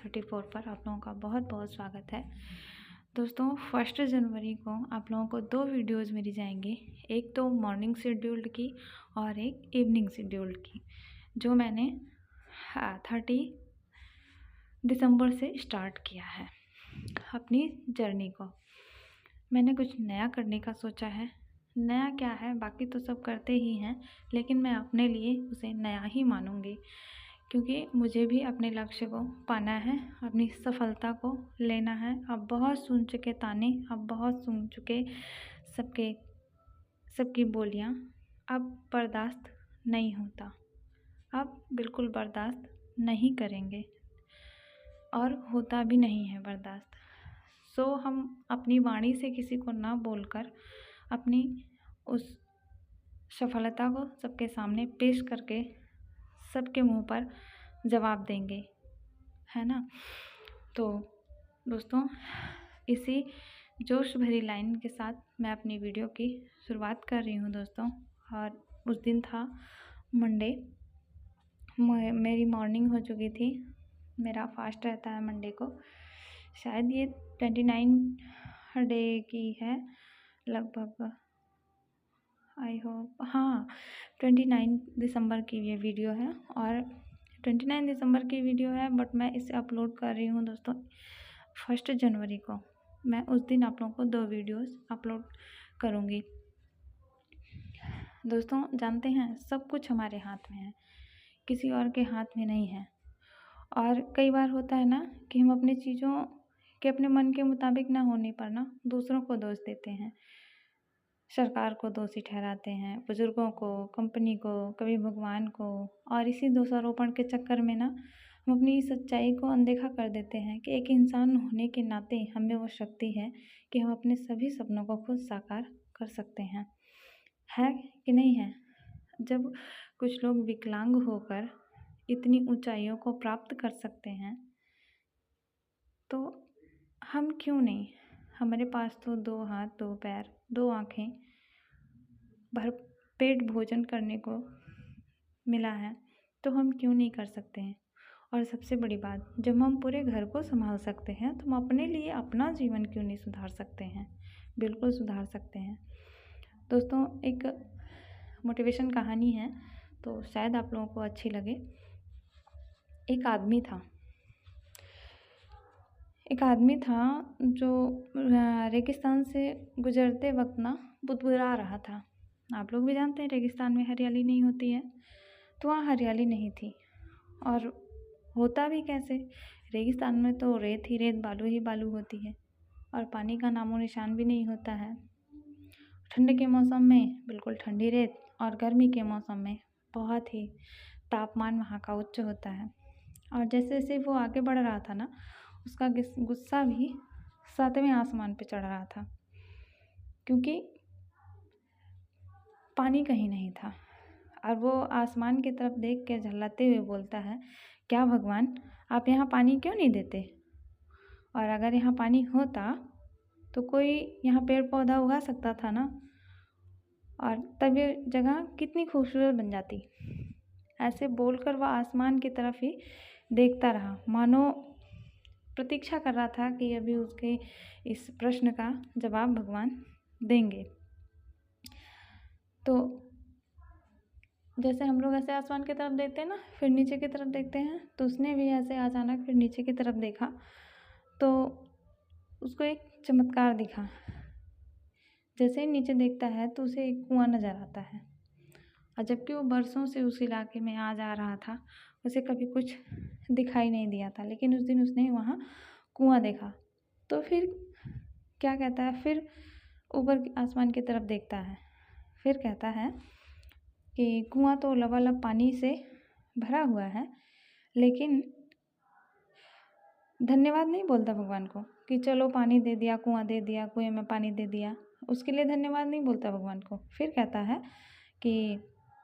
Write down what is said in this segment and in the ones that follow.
34 पर आप लोगों का बहुत बहुत स्वागत है। दोस्तों 1 जनवरी को आप लोगों को 2 वीडियोज़ मिली जाएंगी, एक तो मॉर्निंग शेड्यूल्ड की और एक इवनिंग शेड्यूल्ड की, जो मैंने 30 दिसंबर से स्टार्ट किया है अपनी जर्नी को। मैंने कुछ नया करने का सोचा है। नया क्या है, बाकी तो सब करते ही हैं, लेकिन मैं अपने लिए उसे नया ही मानूंगी, क्योंकि मुझे भी अपने लक्ष्य को पाना है, अपनी सफलता को लेना है। अब बहुत सुन चुके ताने, अब बहुत सुन चुके सबकी बोलियां, अब बर्दाश्त नहीं होता, अब बिल्कुल बर्दाश्त नहीं करेंगे और होता भी नहीं है बर्दाश्त। सो हम अपनी वाणी से किसी को ना बोलकर अपनी उस सफलता को सबके सामने पेश करके सबके मुंह पर जवाब देंगे, है ना। तो दोस्तों, इसी जोश भरी लाइन के साथ मैं अपनी वीडियो की शुरुआत कर रही हूँ दोस्तों। और उस दिन था मंडे, मेरी मॉर्निंग हो चुकी थी। मेरा फास्ट रहता है मंडे को, शायद ये 29 डे की है लगभग, आई होप। हाँ, 29 दिसंबर की ये वीडियो है और 29 दिसंबर की वीडियो है, बट मैं इसे अपलोड कर रही हूँ दोस्तों 1 जनवरी को। मैं उस दिन आप लोगों को 2 वीडियोस अपलोड करूँगी। दोस्तों, जानते हैं सब कुछ हमारे हाथ में है, किसी और के हाथ में नहीं है। और कई बार होता है ना कि हम अपनी चीज़ों के अपने मन के मुताबिक ना होने पर ना दूसरों को दोष देते हैं, सरकार को दोषी ठहराते हैं, बुजुर्गों को, कंपनी को, कभी भगवान को। और इसी दोषारोपण के चक्कर में ना हम अपनी सच्चाई को अनदेखा कर देते हैं कि एक इंसान होने के नाते हमें वो शक्ति है कि हम अपने सभी सपनों को खुद साकार कर सकते हैं, है कि नहीं है। जब कुछ लोग विकलांग होकर इतनी ऊंचाइयों को प्राप्त कर सकते हैं, तो हम क्यों नहीं। हमारे पास तो 2 हाथ, 2 पैर, 2 आँखें, भर पेट भोजन करने को मिला है, तो हम क्यों नहीं कर सकते हैं। और सबसे बड़ी बात, जब हम पूरे घर को संभाल सकते हैं तो हम अपने लिए अपना जीवन क्यों नहीं सुधार सकते हैं। बिल्कुल सुधार सकते हैं दोस्तों। एक मोटिवेशन कहानी है, तो शायद आप लोगों को अच्छी लगे। एक आदमी था जो रेगिस्तान से गुजरते वक्त ना बुदबुदा रहा था। आप लोग भी जानते हैं रेगिस्तान में हरियाली नहीं होती है, तो वहाँ हरियाली नहीं थी। और होता भी कैसे, रेगिस्तान में तो रेत ही रेत, बालू ही बालू होती है और पानी का नामो निशान भी नहीं होता है। ठंड के मौसम में बिल्कुल ठंडी रेत और गर्मी के मौसम में बहुत ही तापमान वहाँ का उच्च होता है। और जैसे जैसे वो आगे बढ़ रहा था ना, उसका गुस्सा भी 7वें आसमान पे चढ़ रहा था, क्योंकि पानी कहीं नहीं था। और वो आसमान की तरफ देख के झल्लाते हुए बोलता है, क्या भगवान, आप यहाँ पानी क्यों नहीं देते? और अगर यहाँ पानी होता तो कोई यहाँ पेड़ पौधा उगा सकता था ना, और तब ये जगह कितनी खूबसूरत बन जाती। ऐसे बोलकर वह आसमान की तरफ ही देखता रहा, मानो प्रतीक्षा कर रहा था कि अभी उसके इस प्रश्न का जवाब भगवान देंगे। तो जैसे हम लोग ऐसे आसमान की तरफ देखते हैं ना, फिर नीचे की तरफ देखते हैं, तो उसने भी ऐसे अचानक फिर नीचे की तरफ देखा, तो उसको एक चमत्कार दिखा। जैसे ही नीचे देखता है तो उसे एक कुआं नज़र आता है, और जबकि वो बरसों से उस इलाके में आ जा रहा था, उसे कभी कुछ दिखाई नहीं दिया था, लेकिन उस दिन उसने वहाँ कुआं देखा। तो फिर क्या कहता है, फिर ऊपर आसमान की तरफ देखता है, फिर कहता है कि कुआं तो लबालब पानी से भरा हुआ है, लेकिन धन्यवाद नहीं बोलता भगवान को कि चलो पानी दे दिया, कुआं दे दिया, कुएं में पानी दे दिया, उसके लिए धन्यवाद नहीं बोलता भगवान को। फिर कहता है कि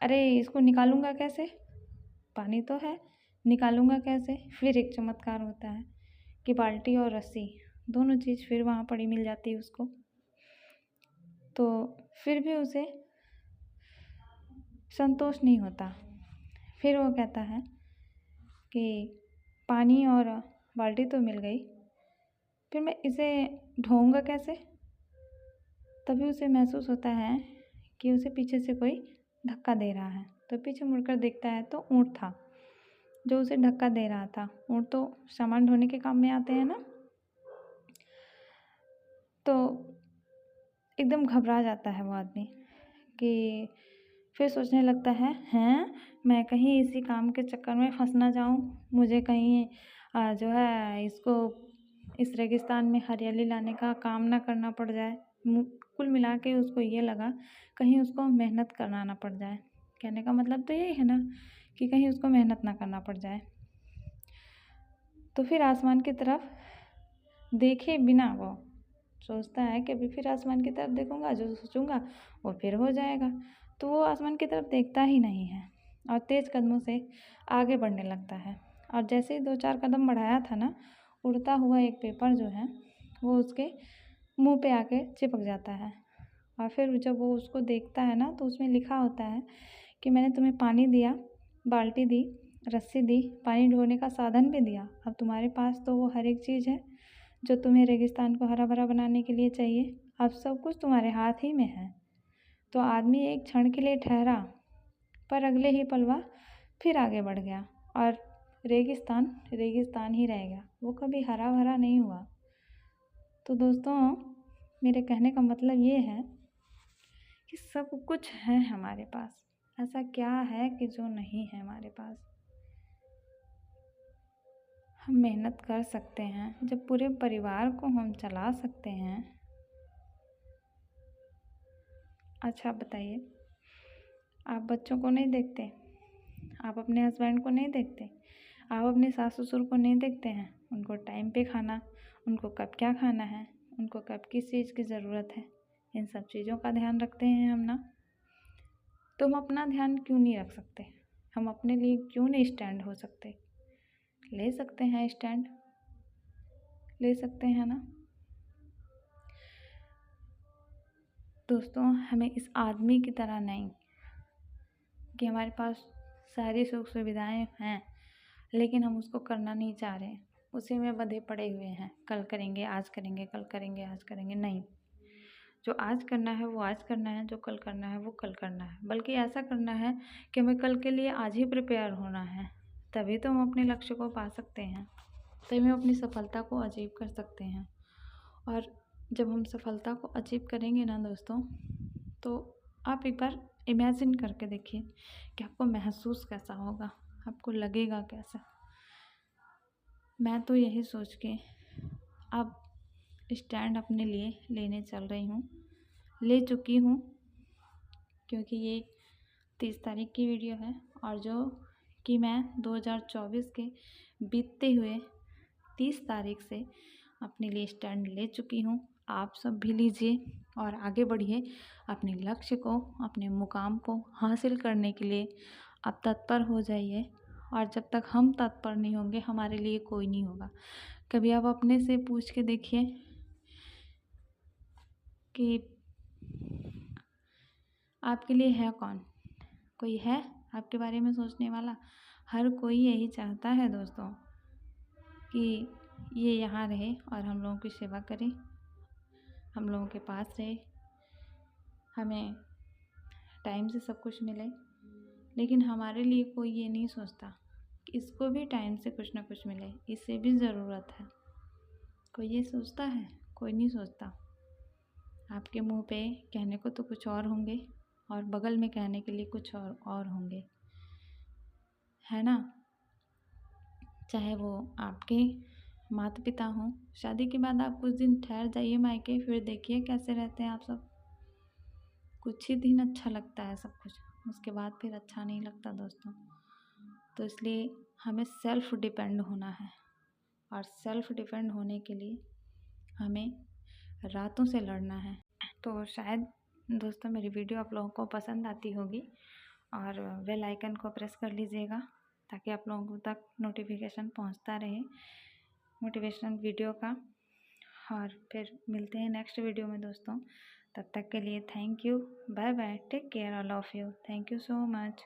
अरे इसको निकालूंगा कैसे, पानी तो है, निकालूंगा कैसे। फिर एक चमत्कार होता है कि बाल्टी और रस्सी दोनों चीज़ फिर वहाँ पड़ी मिल जाती है उसको। तो फिर भी उसे संतोष नहीं होता। फिर वो कहता है कि पानी और बाल्टी तो मिल गई, फिर मैं इसे ढोऊंगा कैसे? तभी उसे महसूस होता है कि उसे पीछे से कोई धक्का दे रहा है। तो पीछे मुड़कर देखता है तो ऊँट था जो उसे धक्का दे रहा था। ऊँट तो सामान ढोने के काम में आते हैं ना। तो एकदम घबरा जाता है वो आदमी कि फिर सोचने लगता है, हैं मैं कहीं इसी काम के चक्कर में फंस ना जाऊं, मुझे कहीं जो है इसको इस रेगिस्तान में हरियाली लाने का काम ना करना पड़ जाए। कुल मिला के उसको ये लगा कहीं उसको मेहनत करना ना पड़ जाए। कहने का मतलब तो यही है ना कि कहीं उसको मेहनत ना करना पड़ जाए। तो फिर आसमान की तरफ देखे बिना वो सोचता है कि अभी फिर आसमान की तरफ देखूंगा, जो सोचूंगा वो फिर हो जाएगा। तो वो आसमान की तरफ देखता ही नहीं है और तेज़ कदमों से आगे बढ़ने लगता है। और जैसे ही 2-4 कदम बढ़ाया था ना, उड़ता हुआ एक पेपर जो है वो उसके मुंह पे आके चिपक जाता है। और फिर जब वो उसको देखता है ना तो उसमें लिखा होता है कि मैंने तुम्हें पानी दिया, बाल्टी दी, रस्सी दी, पानी ढोने का साधन भी दिया। अब तुम्हारे पास तो वो हर एक चीज़ है जो तुम्हें रेगिस्तान को हरा भरा बनाने के लिए चाहिए। अब सब कुछ तुम्हारे हाथ ही में है। तो आदमी एक क्षण के लिए ठहरा, पर अगले ही पल वह फिर आगे बढ़ गया और रेगिस्तान रेगिस्तान ही रह गया, वो कभी हरा भरा नहीं हुआ। तो दोस्तों, मेरे कहने का मतलब ये है कि सब कुछ है हमारे पास। ऐसा क्या है कि जो नहीं है हमारे पास? हम मेहनत कर सकते हैं, जब पूरे परिवार को हम चला सकते हैं। अच्छा बताइए, आप बच्चों को नहीं देखते? आप अपने हस्बैंड को नहीं देखते? आप अपने सास ससुर को नहीं देखते हैं? उनको टाइम पे खाना, उनको कब क्या खाना है, उनको कब किस चीज़ की ज़रूरत है, इन सब चीज़ों का ध्यान रखते हैं हम ना। तो हम अपना ध्यान क्यों नहीं रख सकते? हम अपने लिए क्यों नहीं स्टैंड हो सकते? ले सकते हैं स्टैंड, ले सकते हैं ना। दोस्तों, हमें इस आदमी की तरह नहीं कि हमारे पास सारी सुख सुविधाएं हैं लेकिन हम उसको करना नहीं चाह रहे, उसी में बंधे पड़े हुए हैं। कल करेंगे, आज करेंगे, कल करेंगे, आज करेंगे। नहीं, जो आज करना है वो आज करना है, जो कल करना है वो कल करना है। बल्कि ऐसा करना है कि हमें कल के लिए आज ही प्रिपेयर होना है। तभी तो हम अपने लक्ष्य को पा सकते हैं, तभी हम अपनी सफलता को अचीव कर सकते हैं। और जब हम सफलता को अचीव करेंगे ना दोस्तों, तो आप एक बार इमेजिन करके देखिए कि आपको महसूस कैसा होगा, आपको लगेगा कैसा। मैं तो यही सोच के अब स्टैंड अपने लिए लेने चल रही हूँ, ले चुकी हूँ, क्योंकि ये 30 तारीख की वीडियो है और जो कि मैं 2024 के बीतते हुए 30 तारीख से अपने लिए स्टैंड ले चुकी हूँ। आप सब भी लीजिए और आगे बढ़िए, अपने लक्ष्य को, अपने मुकाम को हासिल करने के लिए आप तत्पर हो जाइए। और जब तक हम तत्पर नहीं होंगे, हमारे लिए कोई नहीं होगा। कभी आप अपने से पूछ के देखिए कि आपके लिए है कौन? कोई है आपके बारे में सोचने वाला? हर कोई यही चाहता है दोस्तों कि ये यहाँ रहे और हम लोगों की सेवा करे, हम लोगों के पास रहे, हमें टाइम से सब कुछ मिले। लेकिन हमारे लिए कोई ये नहीं सोचता कि इसको भी टाइम से कुछ ना कुछ मिले, इसे भी ज़रूरत है। कोई ये सोचता है? कोई नहीं सोचता। आपके मुंह पे कहने को तो कुछ और होंगे और बगल में कहने के लिए कुछ और होंगे, है ना। चाहे वो आपके माता पिता हों, शादी के बाद आप कुछ दिन ठहर जाइए मायके, फिर देखिए कैसे रहते हैं आप सब। कुछ ही दिन अच्छा लगता है सब कुछ, उसके बाद फिर अच्छा नहीं लगता दोस्तों। तो इसलिए हमें सेल्फ डिपेंड होना है और सेल्फ डिपेंड होने के लिए हमें रातों से लड़ना है। तो शायद दोस्तों मेरी वीडियो आप लोगों को पसंद आती होगी और बेल आइकन को प्रेस कर लीजिएगा ताकि आप लोगों तक नोटिफिकेशन पहुंचता रहे मोटिवेशनल वीडियो का। और फिर मिलते हैं नेक्स्ट वीडियो में दोस्तों। तब तक के लिए thank you, bye bye, take care all of you, thank you so much.